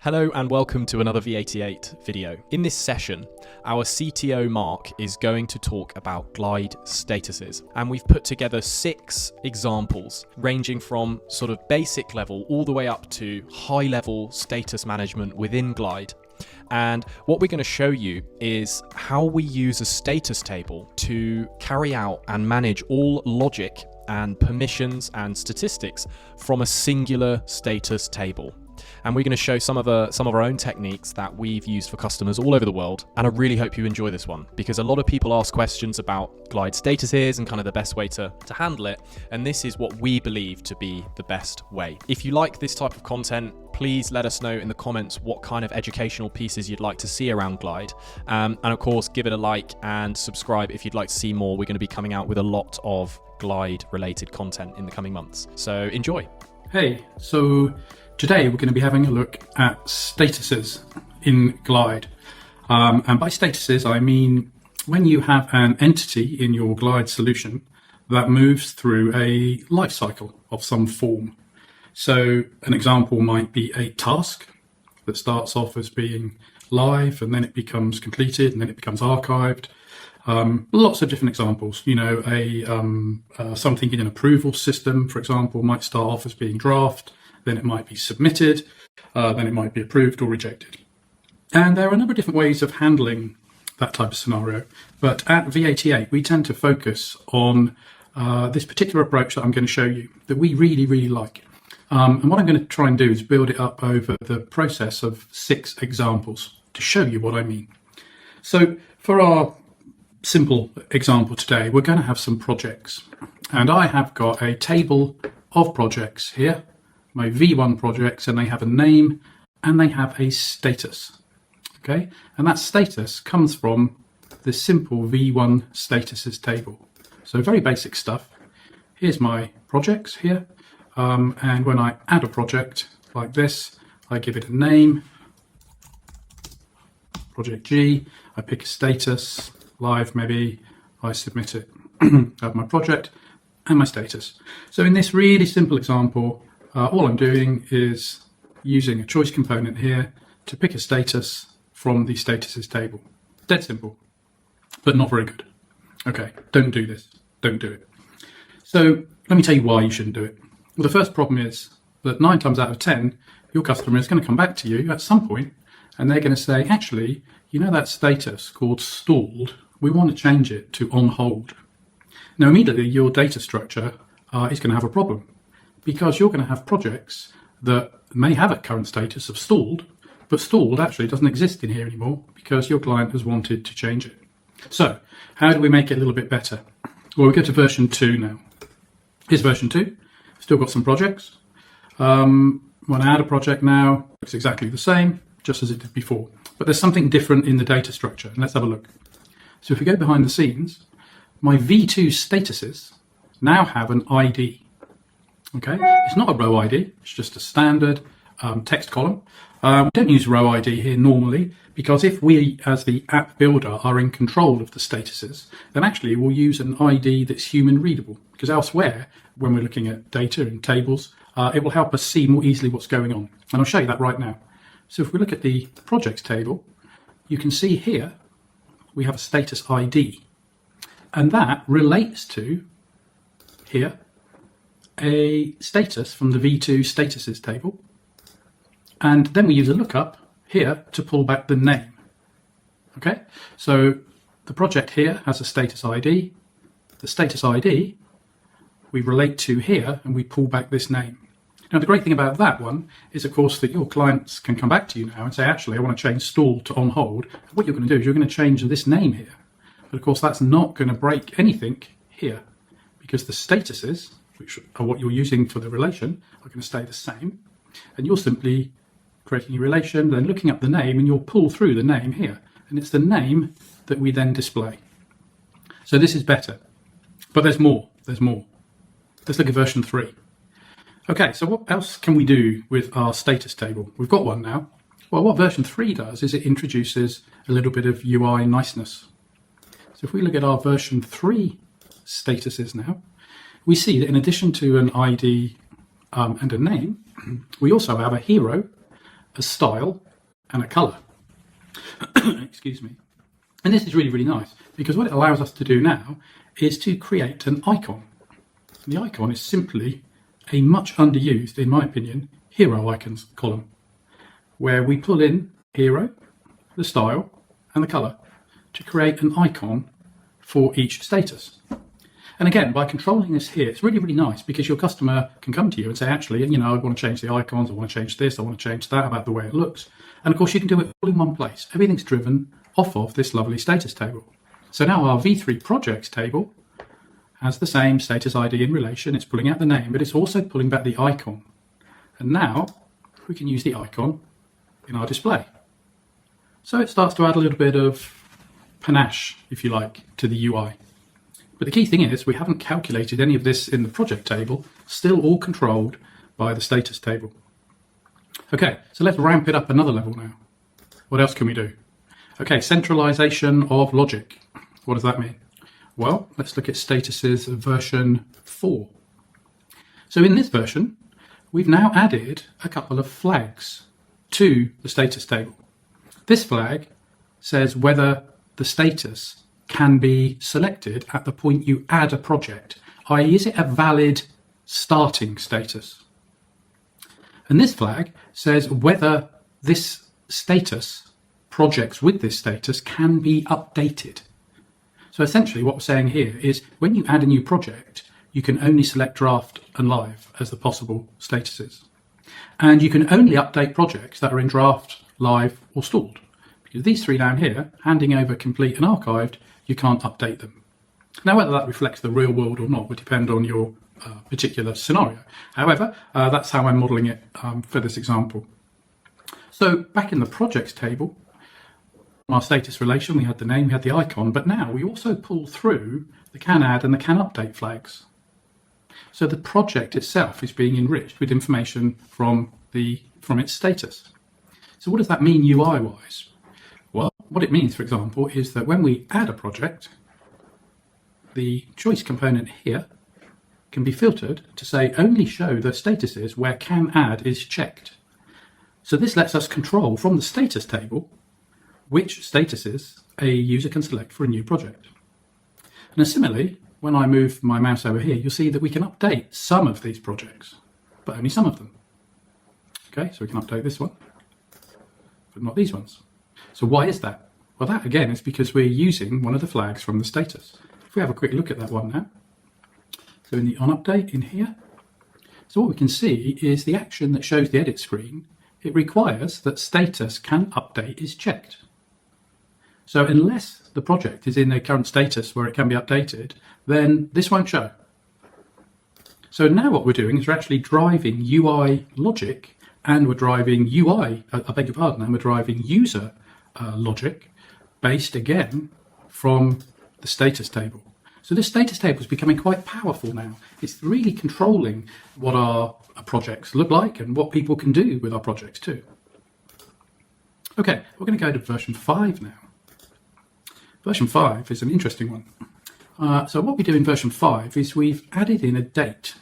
Hello and welcome to another V88 video. In this session, our CTO Mark is going to talk about glide statuses, and we've put together 6 examples ranging from sort of basic level all the way up to high level status management within glide. And what we're going to show you is how we use a status table to carry out and manage all logic and permissions and statistics from a singular status table. And we're going to show some of our own techniques that we've used for customers all over the world. And I really hope you enjoy this one, because a lot of people ask questions about glide statuses and kind of the best way to handle it. And this is what we believe to be the best way. If you like this type of content, please let us know in the comments what kind of educational pieces you'd like to see around glide. And of course, give it a like and subscribe if you'd like to see more. We're going to be coming out with a lot of glide related content in the coming months. So enjoy. Hey, so today we're going to be having a look at statuses in glide. And by statuses, I mean when you have an entity in your glide solution that moves through a life cycle of some form. So an example might be a task that starts off as being live, and then it becomes completed, and then it becomes archived. Lots of different examples. You know, something in an approval system, for example, might start off as being draft, then it might be submitted, then it might be approved or rejected. And there are a number of different ways of handling that type of scenario. But at V88, we tend to focus on this particular approach that I'm going to show you that we really, really like. And what I'm going to try and do is build it up over the process of 6 examples to show you what I mean. So for our simple example today, we're going to have some projects. And I have got a table of projects here, my V1 projects, and they have a name and they have a status. Okay, and that status comes from the simple V1 statuses table. So very basic stuff. Here's my projects here. And when I add a project like this, I give it a name, project G, I pick a status, live maybe, I submit it. I have my project and my status. So in this really simple example, all I'm doing is using a choice component here to pick a status from the statuses table. Dead simple, but not very good. Okay, don't do this, don't do it. So let me tell you why you shouldn't do it. Well, the first problem is that 9 times out of 10, your customer is going to come back to you at some point and they're going to say, actually, you know that status called stalled, we want to change it to on hold. Now, immediately your data structure is going to have a problem, because you're going to have projects that may have a current status of stalled, but stalled actually doesn't exist in here anymore because your client has wanted to change it. So how do we make it a little bit better? Well, we go to version 2 now. Here's version 2. Still got some projects. When I add a project now, it's exactly the same, just as it did before. But there's something different in the data structure, and let's have a look. So if we go behind the scenes, my V2 statuses now have an ID. Okay, it's not a row ID, it's just a standard text column. We don't use row ID here normally, because if we, as the app builder, are in control of the statuses, then actually we'll use an ID that's human readable, because elsewhere, when we're looking at data and tables, it will help us see more easily what's going on. And I'll show you that right now. So if we look at the projects table, you can see here we have a status ID, and that relates to here a status from the V2 statuses table. And then we use a lookup here to pull back the name. Okay, so the project here has a status ID. The status ID we relate to here, and we pull back this name. Now, the great thing about that one is, of course, that your clients can come back to you now and say, actually, I want to change stall to on hold. And what you're going to do is you're going to change this name here. But of course, that's not going to break anything here, because the statuses, which are what you're using for the relation, are going to stay the same. And you're simply creating a relation, then looking up the name, and you'll pull through the name here. And it's the name that we then display. So this is better. But there's more. There's more. Let's look at version 3. Okay, so what else can we do with our status table? We've got one now. Well, what version 3 does is it introduces a little bit of UI niceness. So if we look at our version 3 statuses now, we see that in addition to an ID and a name, we also have a hero, a style, and a color. Excuse me. And this is really, really nice because what it allows us to do now is to create an icon. And the icon is simply a much underused, in my opinion, hero icons column, where we pull in hero, the style, and the color to create an icon for each status. And again, by controlling this here, it's really, really nice because your customer can come to you and say, actually, I want to change the icons, I want to change this, I want to change that about the way it looks. And of course, you can do it all in one place. Everything's driven off of this lovely status table. So now our V3 projects table has the same status ID in relation. It's pulling out the name, but it's also pulling back the icon. And now we can use the icon in our display. So it starts to add a little bit of panache, if you like, to the UI. But the key thing is we haven't calculated any of this in the project table, still all controlled by the status table. Okay, so let's ramp it up another level now. What else can we do? Okay, centralization of logic. What does that mean? Well, let's look at statuses version 4. So in this version, we've now added a couple of flags to the status table. This flag says whether the status can be selected at the point you add a project, i.e. is it a valid starting status? And this flag says whether this status, projects with this status, can be updated. So essentially what we're saying here is when you add a new project, you can only select draft and live as the possible statuses. And you can only update projects that are in draft, live or stalled. Because these three down here, handing over, complete and archived, you can't update them. Now whether that reflects the real world or not would depend on your particular scenario. However, that's how I'm modelling it for this example. So back in the projects table, our status relation, we had the name, we had the icon, but now we also pull through the can add and the can update flags. So the project itself is being enriched with information from its status. So what does that mean UI-wise? Well, what it means, for example, is that when we add a project, the choice component here can be filtered to say only show the statuses where can add is checked. So this lets us control from the status table which statuses a user can select for a new project. And similarly, when I move my mouse over here, you'll see that we can update some of these projects, but only some of them. Okay, so we can update this one, but not these ones. So why is that? Well, that again is because we're using one of the flags from the status. If we have a quick look at that one now. So in the on update in here, so what we can see is the action that shows the edit screen. It requires that status can update is checked. So unless the project is in a current status where it can be updated, then this won't show. So now what we're doing is we're actually driving UI logic and we're driving and we're driving user logic based again from the status table. So this status table is becoming quite powerful now. It's really controlling what our projects look like and what people can do with our projects too. Okay, we're going to go to version 5 now. Version 5 is an interesting one. So what we do in version 5 is we've added in a date.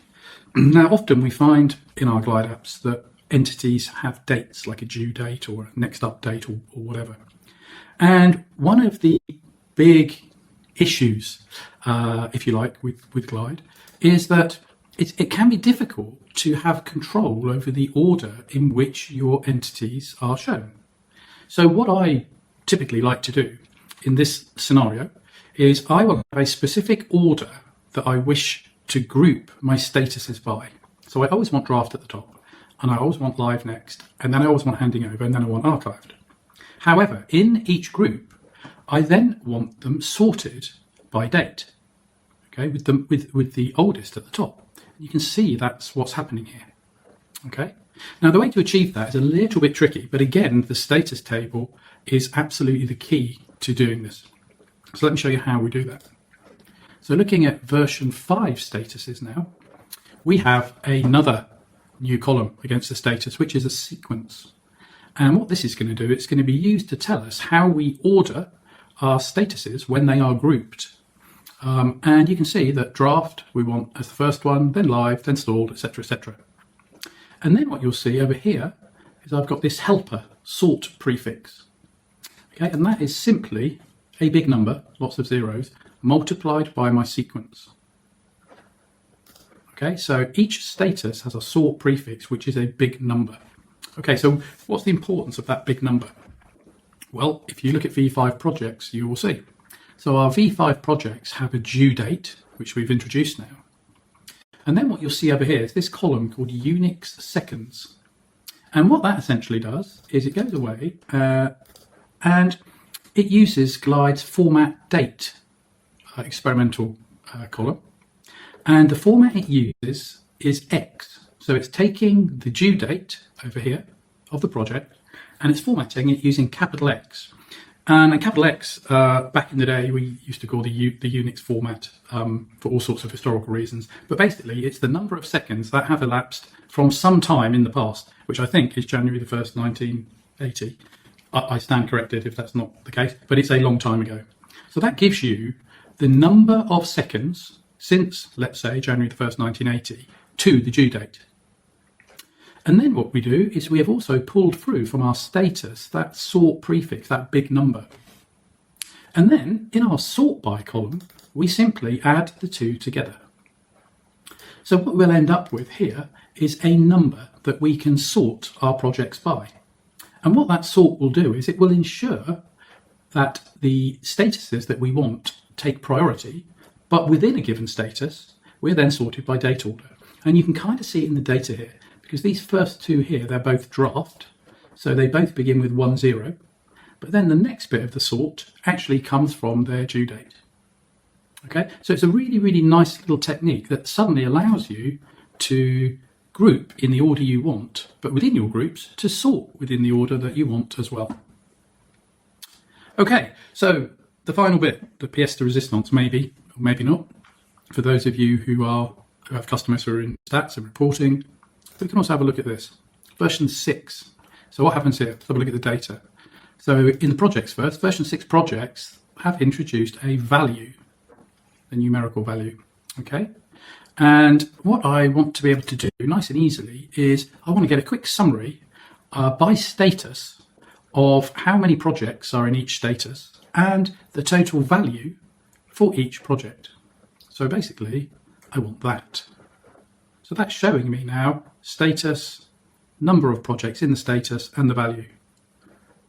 Now often we find in our Glide apps that entities have dates like a due date or a next update or whatever. And one of the big issues, if you like, with Glide is that it can be difficult to have control over the order in which your entities are shown. So what I typically like to do in this scenario is I will have a specific order that I wish to group my statuses by. So I always want draft at the top, and I always want live next, and then I always want handing over, and then I want archived. However, in each group, I then want them sorted by date, okay, with the oldest at the top. You can see that's what's happening here. Okay. Now the way to achieve that is a little bit tricky, but again, the status table is absolutely the key to doing this. So let me show you how we do that. So looking at version 5 statuses now, we have another new column against the status, which is a sequence. And what this is going to do, it's going to be used to tell us how we order our statuses when they are grouped. And you can see that draft we want as the first one, then live, then stalled, etc., etc. And then what you'll see over here is I've got this helper sort prefix. Okay, and that is simply a big number, lots of zeros, multiplied by my sequence. Okay, so each status has a sort prefix, which is a big number. Okay, so what's the importance of that big number? Well, if you look at V5 projects, you will see. So our V5 projects have a due date, which we've introduced now. And then what you'll see over here is this column called Unix seconds. And what that essentially does is it goes away and it uses Glide's format date experimental column. And the format it uses is X. So it's taking the due date over here of the project and it's formatting it using capital X. And a capital X, back in the day, we used to call the Unix format for all sorts of historical reasons. But basically, it's the number of seconds that have elapsed from some time in the past, which I think is January the 1st, 1980. I stand corrected if that's not the case, but it's a long time ago. So that gives you the number of seconds since, let's say, January the 1st, 1980, to the due date. And then what we do is we have also pulled through from our status that sort prefix, that big number. And then in our sort by column, we simply add the two together. So what we'll end up with here is a number that we can sort our projects by. And what that sort will do is it will ensure that the statuses that we want take priority, but within a given status, we're then sorted by date order. And you can kind of see it in the data here, because these first two here, they're both draft, so they both begin with 10, but then the next bit of the sort actually comes from their due date. Okay, so it's a really, really nice little technique that suddenly allows you to group in the order you want, but within your groups to sort within the order that you want as well. Okay, so the final bit, the pièce de résistance, maybe or maybe not, for those of you who have customers who are in stats and reporting. We can also have a look at this. Version 6. So what happens here? Let's have a look at the data. So in the projects first, version 6 projects have introduced a value, a numerical value. Okay. And what I want to be able to do nice and easily is I want to get a quick summary by status of how many projects are in each status and the total value for each project. So basically, I want that. So that's showing me now status, number of projects in the status, and the value.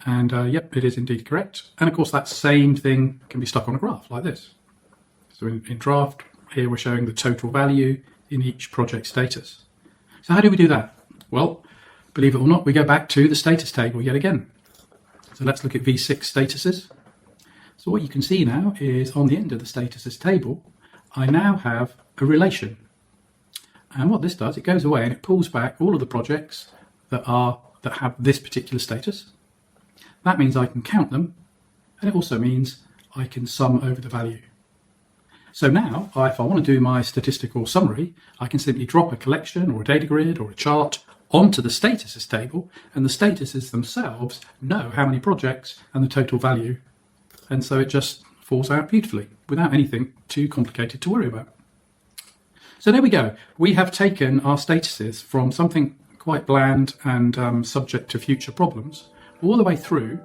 And yep, it is indeed correct. And of course, that same thing can be stuck on a graph like this. So in draft, here we're showing the total value in each project status. So how do we do that? Well, believe it or not, we go back to the status table yet again. So let's look at V6 statuses. So what you can see now is on the end of the statuses table, I now have a relation. And what this does, it goes away and it pulls back all of the projects that have this particular status. That means I can count them, and it also means I can sum over the value. So now, if I want to do my statistical summary, I can simply drop a collection or a data grid or a chart onto the statuses table, and the statuses themselves know how many projects and the total value. And so it just falls out beautifully without anything too complicated to worry about. So there we go. We have taken our statuses from something quite bland and subject to future problems all the way through.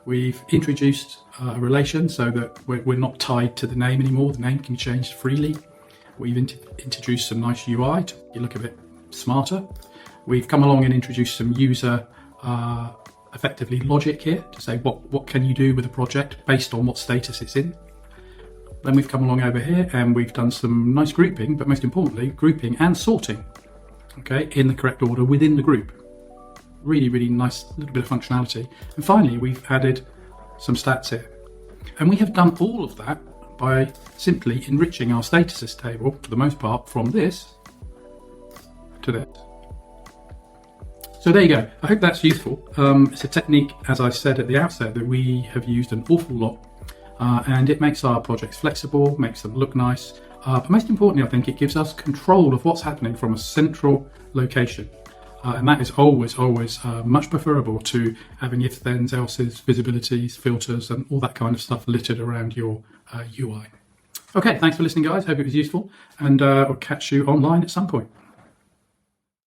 We've introduced a relation so that we're not tied to the name anymore. The name can be changed freely. We've introduced some nice UI to make it look a bit smarter. We've come along and introduced some user effectively logic here to say what can you do with a project based on what status it's in. Then we've come along over here and we've done some nice grouping, but most importantly, grouping and sorting, okay, in the correct order within the group. Really, really nice little bit of functionality. And finally, we've added some stats here. And we have done all of that by simply enriching our statuses table, for the most part, from this to this. So there you go. I hope that's useful. It's a technique, as I said at the outset, that we have used an awful lot. And it makes our projects flexible, makes them look nice. But most importantly, I think it gives us control of what's happening from a central location. And that is always much preferable to having ifs, thens, elses, visibilities, filters, and all that kind of stuff littered around your UI. Okay, thanks for listening, guys. Hope it was useful, and we'll catch you online at some point.